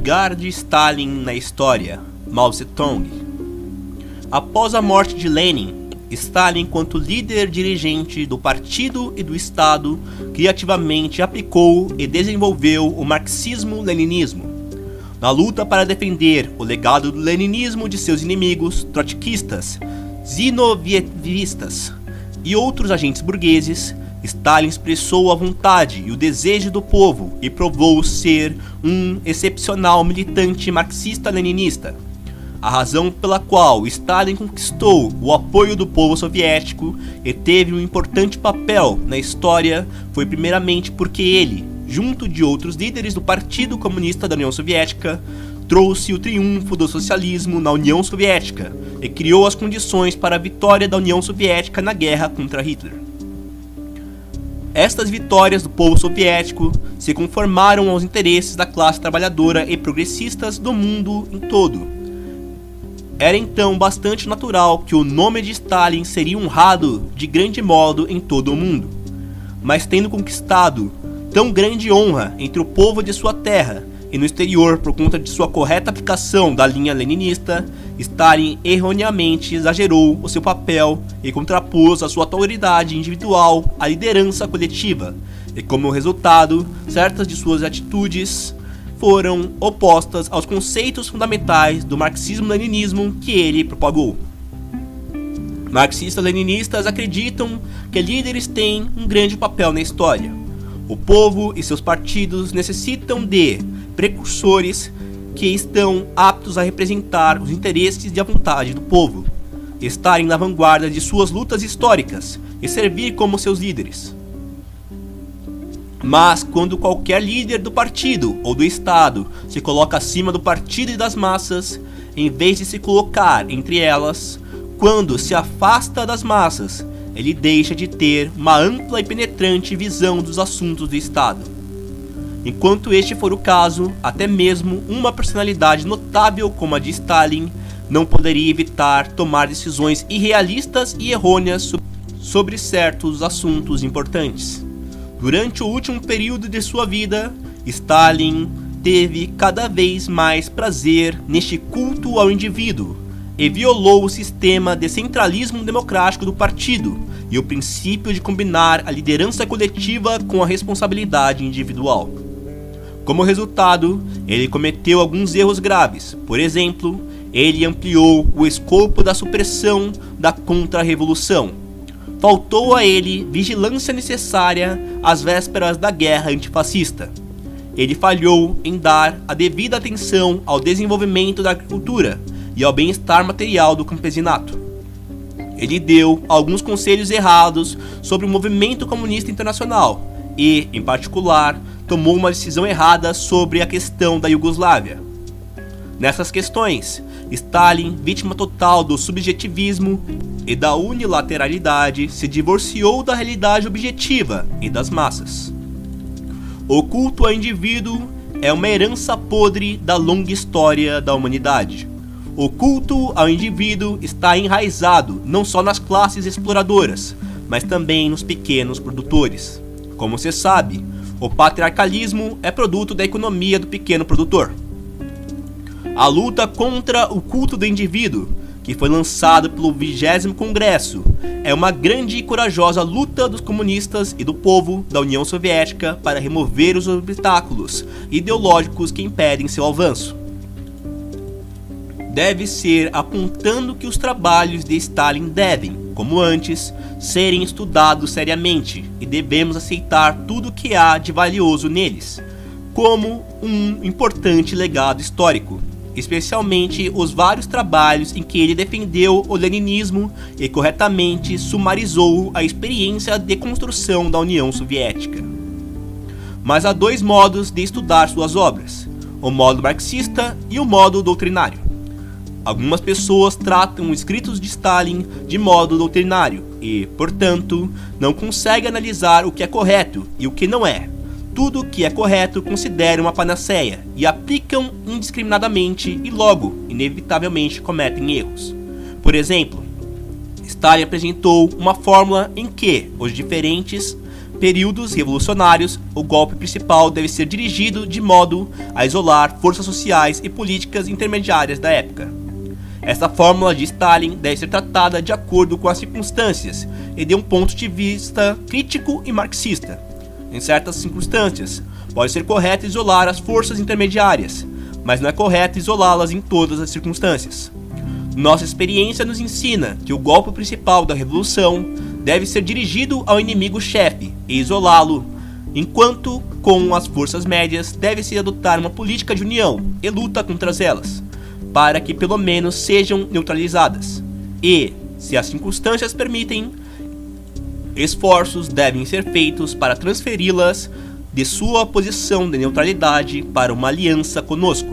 lugar de Stalin na história, Mao Zedong. Após a morte de Lenin, Stalin, enquanto líder dirigente do partido e do Estado, criativamente aplicou e desenvolveu o marxismo-leninismo, na luta para defender o legado do leninismo de seus inimigos trotskistas, zinovievistas e outros agentes burgueses. Stalin expressou a vontade e o desejo do povo e provou ser um excepcional militante marxista-leninista. A razão pela qual Stalin conquistou o apoio do povo soviético e teve um importante papel na história foi primeiramente porque ele, junto de outros líderes do Partido Comunista da União Soviética, trouxe o triunfo do socialismo na União Soviética e criou as condições para a vitória da União Soviética na guerra contra Hitler. Estas vitórias do povo soviético se conformaram aos interesses da classe trabalhadora e progressistas do mundo em todo. Era então bastante natural que o nome de Stalin seria honrado de grande modo em todo o mundo. Mas tendo conquistado tão grande honra entre o povo de sua terra e no exterior por conta de sua correta aplicação da linha leninista, Stalin erroneamente exagerou o seu papel e contrapôs a sua autoridade individual à liderança coletiva, e como resultado, certas de suas atitudes foram opostas aos conceitos fundamentais do marxismo-leninismo que ele propagou. Marxistas-leninistas acreditam que líderes têm um grande papel na história. O povo e seus partidos necessitam de precursores que estão aptos a representar os interesses e a vontade do povo, estarem na vanguarda de suas lutas históricas e servir como seus líderes. Mas quando qualquer líder do partido ou do Estado se coloca acima do partido e das massas, em vez de se colocar entre elas, quando se afasta das massas, ele deixa de ter uma ampla e penetrante visão dos assuntos do Estado. Enquanto este for o caso, até mesmo uma personalidade notável como a de Stalin não poderia evitar tomar decisões irrealistas e errôneas sobre certos assuntos importantes. Durante o último período de sua vida, Stalin teve cada vez mais prazer neste culto ao indivíduo e violou o sistema de centralismo democrático do partido e o princípio de combinar a liderança coletiva com a responsabilidade individual. Como resultado, ele cometeu alguns erros graves. Por exemplo, ele ampliou o escopo da supressão da contra-revolução. Faltou a ele vigilância necessária às vésperas da guerra antifascista. Ele falhou em dar a devida atenção ao desenvolvimento da agricultura e ao bem-estar material do campesinato. Ele deu alguns conselhos errados sobre o movimento comunista internacional e, em particular, tomou uma decisão errada sobre a questão da Iugoslávia. Nessas questões, Stalin, vítima total do subjetivismo e da unilateralidade, se divorciou da realidade objetiva e das massas. O culto ao indivíduo é uma herança podre da longa história da humanidade. O culto ao indivíduo está enraizado não só nas classes exploradoras, mas também nos pequenos produtores. Como se sabe, o patriarcalismo é produto da economia do pequeno produtor. A luta contra o culto do indivíduo, que foi lançado pelo 20º Congresso, é uma grande e corajosa luta dos comunistas e do povo da União Soviética para remover os obstáculos ideológicos que impedem seu avanço. Deve ser apontando que os trabalhos de Stalin devem, como antes, serem estudados seriamente e devemos aceitar tudo o que há de valioso neles, como um importante legado histórico, especialmente os vários trabalhos em que ele defendeu o leninismo e corretamente sumarizou a experiência de construção da União Soviética. Mas há dois modos de estudar suas obras, o modo marxista e o modo doutrinário. Algumas pessoas tratam os escritos de Stalin de modo doutrinário e, portanto, não conseguem analisar o que é correto e o que não é. Tudo o que é correto consideram uma panaceia e aplicam indiscriminadamente e logo, inevitavelmente, cometem erros. Por exemplo, Stalin apresentou uma fórmula em que os diferentes períodos revolucionários, o golpe principal deve ser dirigido de modo a isolar forças sociais e políticas intermediárias da época. Esta fórmula de Stalin deve ser tratada de acordo com as circunstâncias e de um ponto de vista crítico e marxista. Em certas circunstâncias, pode ser correto isolar as forças intermediárias, mas não é correto isolá-las em todas as circunstâncias. Nossa experiência nos ensina que o golpe principal da revolução deve ser dirigido ao inimigo-chefe e isolá-lo, enquanto com as forças médias deve-se adotar uma política de união e luta contra elas, para que pelo menos sejam neutralizadas. E, se as circunstâncias permitem, esforços devem ser feitos para transferi-las de sua posição de neutralidade para uma aliança conosco,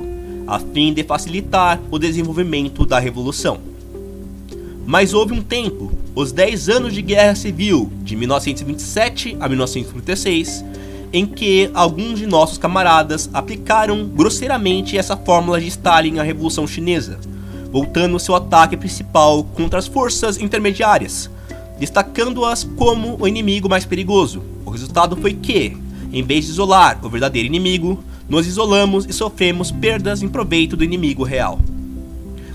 a fim de facilitar o desenvolvimento da revolução. Mas houve um tempo, os 10 anos de guerra civil de 1927 a 1936, em que alguns de nossos camaradas aplicaram grosseiramente essa fórmula de Stalin à Revolução Chinesa, voltando seu ataque principal contra as forças intermediárias, destacando-as como o inimigo mais perigoso. O resultado foi que, em vez de isolar o verdadeiro inimigo, nos isolamos e sofremos perdas em proveito do inimigo real.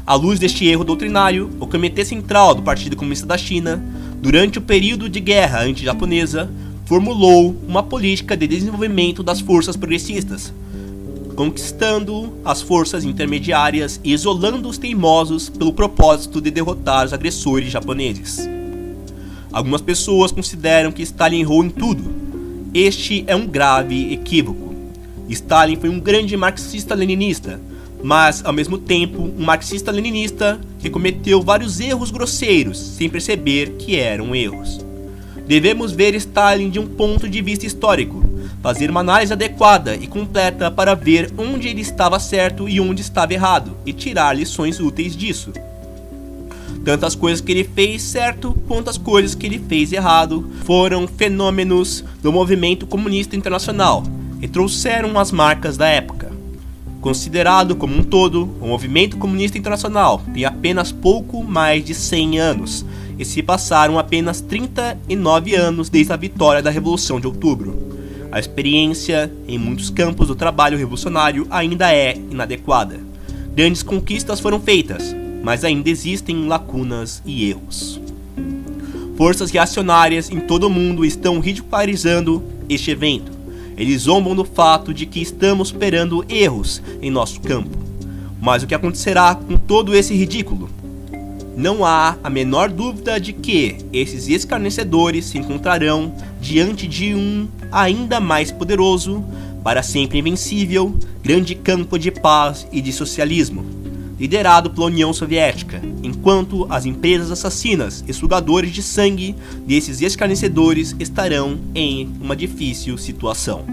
À luz deste erro doutrinário, o Comitê Central do Partido Comunista da China, durante o período de guerra anti-japonesa, formulou uma política de desenvolvimento das forças progressistas, conquistando as forças intermediárias e isolando os teimosos pelo propósito de derrotar os agressores japoneses. Algumas pessoas consideram que Stalin errou em tudo. Este é um grave equívoco. Stalin foi um grande marxista-leninista, mas ao mesmo tempo um marxista-leninista que cometeu vários erros grosseiros sem perceber que eram erros. Devemos ver Stalin de um ponto de vista histórico, fazer uma análise adequada e completa para ver onde ele estava certo e onde estava errado, e tirar lições úteis disso. Tanto as coisas que ele fez certo quanto as coisas que ele fez errado foram fenômenos do movimento comunista internacional e trouxeram as marcas da época. Considerado como um todo, o movimento comunista internacional tem apenas pouco mais de 100 anos, e se passaram apenas 39 anos desde a vitória da Revolução de Outubro. A experiência em muitos campos do trabalho revolucionário ainda é inadequada. Grandes conquistas foram feitas, mas ainda existem lacunas e erros. Forças reacionárias em todo o mundo estão ridicularizando este evento. Eles zombam do fato de que estamos superando erros em nosso campo. Mas o que acontecerá com todo esse ridículo? Não há a menor dúvida de que esses escarnecedores se encontrarão diante de um ainda mais poderoso, para sempre invencível, grande campo de paz e de socialismo, liderado pela União Soviética, enquanto as empresas assassinas e sugadores de sangue desses escarnecedores estarão em uma difícil situação.